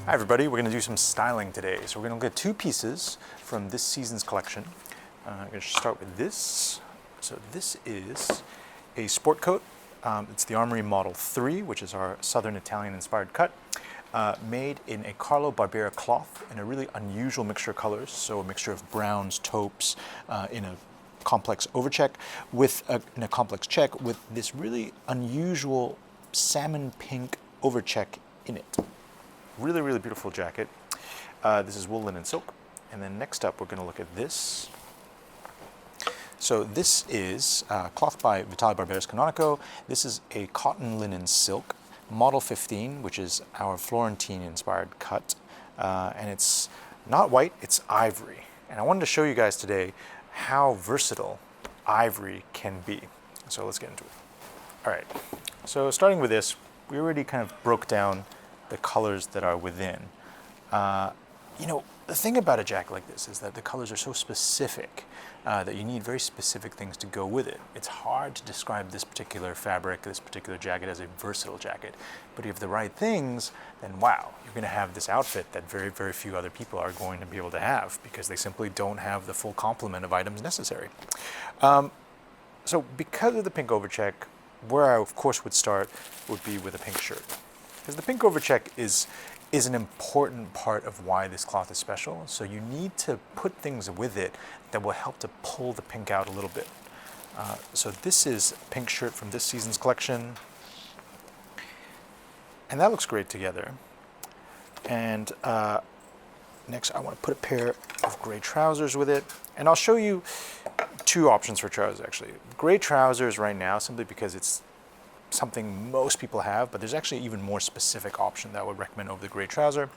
Hi everybody, we're going to do some styling today. So we're going to look at two pieces from this season's collection. I'm going to start with this. So this is a sport coat. It's the Armoury Model 3, which is our Southern Italian inspired cut, made in a Carlo Barbera cloth in a really unusual mixture of colors. So a mixture of browns, taupes, in a complex overcheck in a complex check with this really unusual salmon pink overcheck in it. Really, really beautiful jacket. This is wool, linen, silk. And then next up, we're going to look at this. So this is cloth by Vitale Barbera's Canonico. This is a cotton linen silk, model 15, which is our Florentine-inspired cut. And it's not white, it's ivory. And I wanted to show you guys today how versatile ivory can be. So let's get into it. All right, so starting with this, we already kind of broke down the colors that are within. The thing about a jacket like this is that the colors are so specific that you need very specific things to go with it. It's hard to describe this particular fabric, this particular jacket as a versatile jacket. But if you have the right things, then wow, you're going to have this outfit that very, very few other people are going to be able to have because they simply don't have the full complement of items necessary. So because of the pink overcheck, where I of course would start would be with a pink shirt. Because the pink overcheck is an important part of why this cloth is special. So you need to put things with it that will help to pull the pink out a little bit. So this is a pink shirt from this season's collection. And that looks great together. And next I want to put a pair of gray trousers with it. And I'll show you two options for trousers actually. Gray trousers right now simply because it's something most people have, but there's actually even more specific option that I would recommend over the gray trouser.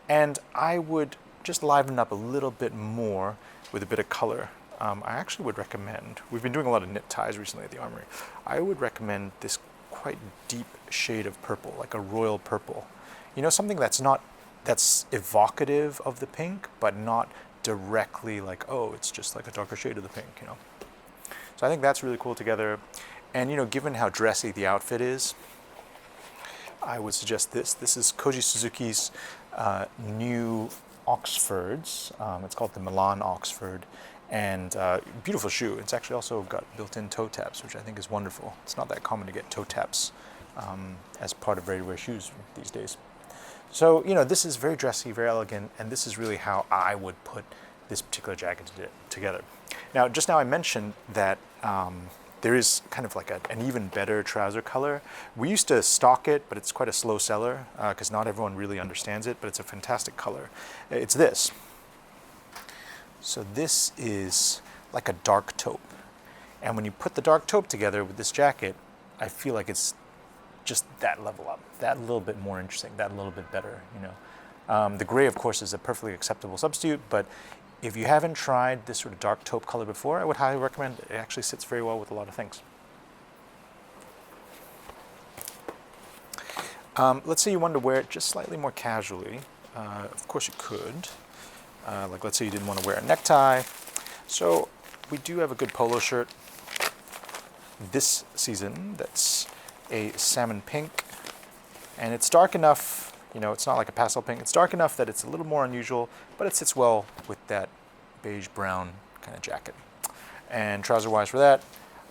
And I would just liven up a little bit more with a bit of color. I actually would recommend, we've been doing a lot of knit ties recently at the Armoury, I would recommend this quite deep shade of purple, like a royal purple. You know, something that's evocative of the pink, but not directly like, oh, it's just like a darker shade of the pink, you know. So I think that's really cool together. And given how dressy the outfit is, I would suggest this. This is Koji Suzuki's new Oxfords. It's called the Milan Oxford, and beautiful shoe. It's actually also got built-in toe taps, which I think is wonderful. It's not that common to get toe taps as part of ready-to-wear shoes these days. So this is very dressy, very elegant, and this is really how I would put this particular jacket together. Now, just now I mentioned that there is kind of like an even better trouser color. We used to stock it, but it's quite a slow seller because not everyone really understands it, but it's a fantastic color. It's this. So this is like a dark taupe. And when you put the dark taupe together with this jacket, I feel like it's just that level up, that little bit more interesting, that little bit better, The gray, of course, is a perfectly acceptable substitute, but if you haven't tried this sort of dark taupe color before, I would highly recommend it. It actually sits very well with a lot of things. Let's say you wanted to wear it just slightly more casually. Of course you could. Like let's say you didn't want to wear a necktie. So we do have a good polo shirt this season that's a salmon pink. And it's dark enough, it's not like a pastel pink. It's dark enough that it's a little more unusual, but it sits well with that beige brown kind of jacket. And trouser-wise for that,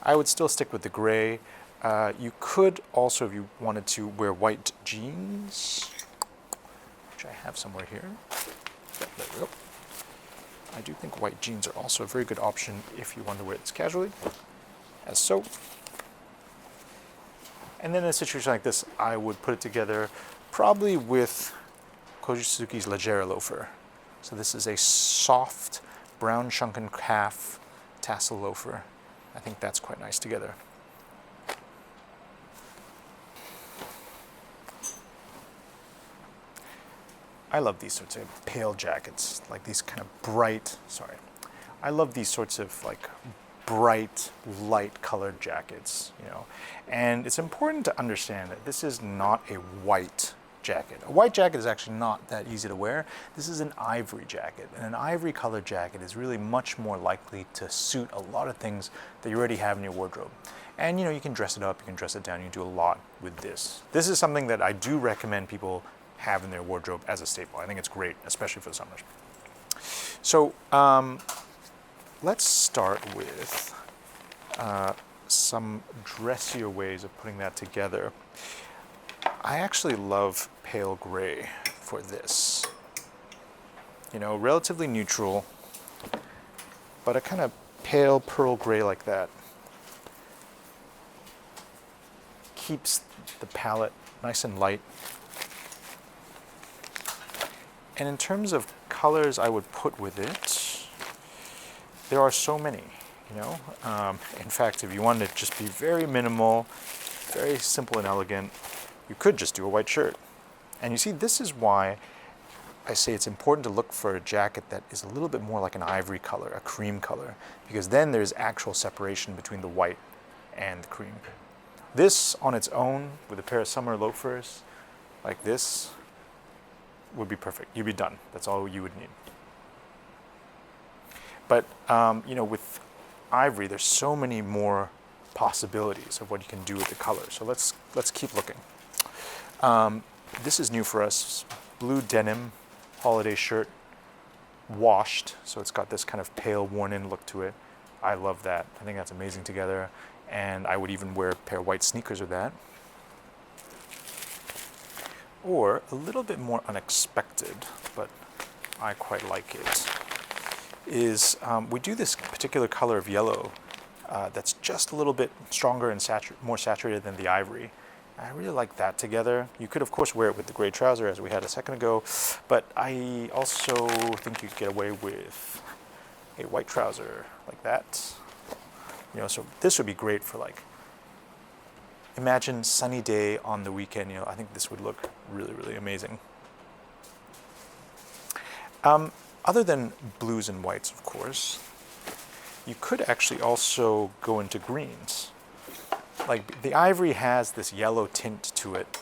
I would still stick with the gray. You could also, if you wanted to, wear white jeans, which I have somewhere here. Yep, there we go. I do think white jeans are also a very good option if you want to wear this casually, as so. And then in a situation like this, I would put it together probably with Koji Suzuki's Leggera loafer. So this is a soft brown shrunken calf tassel loafer. I think that's quite nice together. I love these sorts of pale jackets, like these kind of bright, I love these sorts of like bright, light colored jackets, And it's important to understand that this is not a white jacket. A white jacket is actually not that easy to wear. This is an ivory jacket, and an ivory colored jacket is really much more likely to suit a lot of things that you already have in your wardrobe. And you can dress it up, you can dress it down, you can do a lot with this. This is something that I do recommend people have in their wardrobe as a staple. I think it's great, especially for the summers. So let's start with some dressier ways of putting that together. I actually love pale gray for this. You know, relatively neutral, but a kind of pale pearl gray like that keeps the palette nice and light. And in terms of colors I would put with it, there are so many, you know. In fact, if you wanted to just be very minimal, very simple and elegant, you could just do a white shirt. And you see, this is why I say it's important to look for a jacket that is a little bit more like an ivory color, a cream color, because then there's actual separation between the white and the cream. This on its own, with a pair of summer loafers like this, would be perfect. You'd be done. That's all you would need. But you know, with ivory, there's so many more possibilities of what you can do with the color. So let's keep looking. This is new for us. Blue denim holiday shirt, washed, so it's got this kind of pale, worn-in look to it. I love that. I think that's amazing together, and I would even wear a pair of white sneakers with that. Or a little bit more unexpected, but I quite like it, is we do this particular color of yellow that's just a little bit stronger and more saturated than the ivory. I really like that together. You could, of course, wear it with the gray trouser, as we had a second ago, but I also think you could get away with a white trouser like that. You know, so this would be great for, like, imagine sunny day on the weekend. You know, I think this would look really, really amazing. Other than blues and whites, of course, you could actually also go into greens. Like, the ivory has this yellow tint to it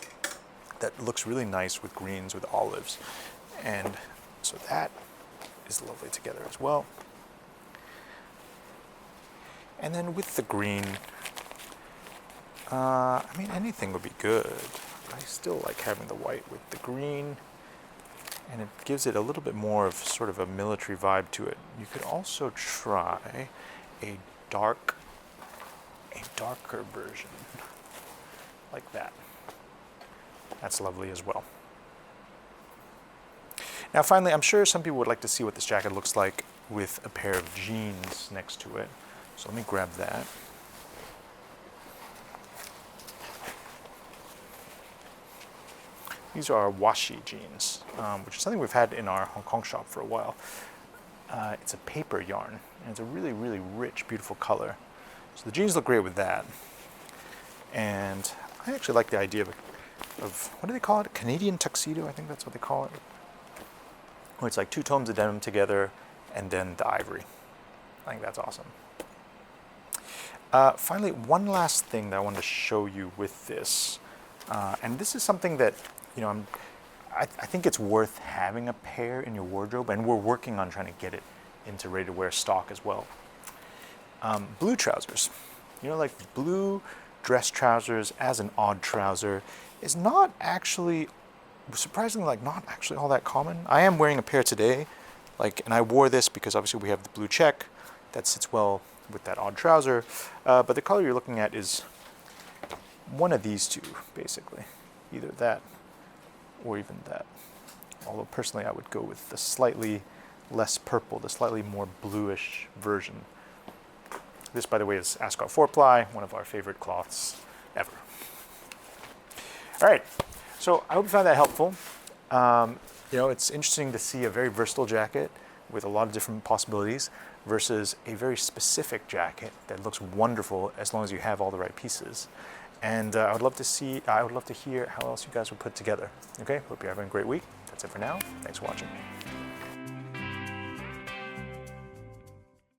that looks really nice with greens, with olives. And so that is lovely together as well. And then with the green, I mean, anything would be good. I still like having the white with the green, and it gives it a little bit more of sort of a military vibe to it. You could also try a darker version like that. That's lovely as well. Now finally, I'm sure some people would like to see what this jacket looks like with a pair of jeans next to it. So let me grab that. These are washi jeans, which is something we've had in our Hong Kong shop for a while. It's a paper yarn, and it's a really, really rich, beautiful color. So the jeans look great with that. And I actually like the idea of what do they call it? Canadian tuxedo, I think that's what they call it. Where it's like two tones of denim together and then the ivory. I think that's awesome. Finally, one last thing that I wanted to show you with this. And this is something that, you know, I think it's worth having a pair in your wardrobe, and we're working on trying to get it into ready-to-wear stock as well. Blue trousers. You know, like blue dress trousers as an odd trouser is not actually, surprisingly, like not actually all that common. I am wearing a pair today, like, and I wore this because obviously we have the blue check that sits well with that odd trouser, but the color you're looking at is one of these two, basically. Either that or even that. Although personally I would go with the slightly less purple, the slightly more bluish version. This, by the way, is Ascot 4-ply, one of our favorite cloths ever. All right, so I hope you found that helpful. You know, it's interesting to see a very versatile jacket with a lot of different possibilities versus a very specific jacket that looks wonderful as long as you have all the right pieces. And I would love to hear how else you guys would put together. Okay, hope you're having a great week. That's it for now. Thanks for watching.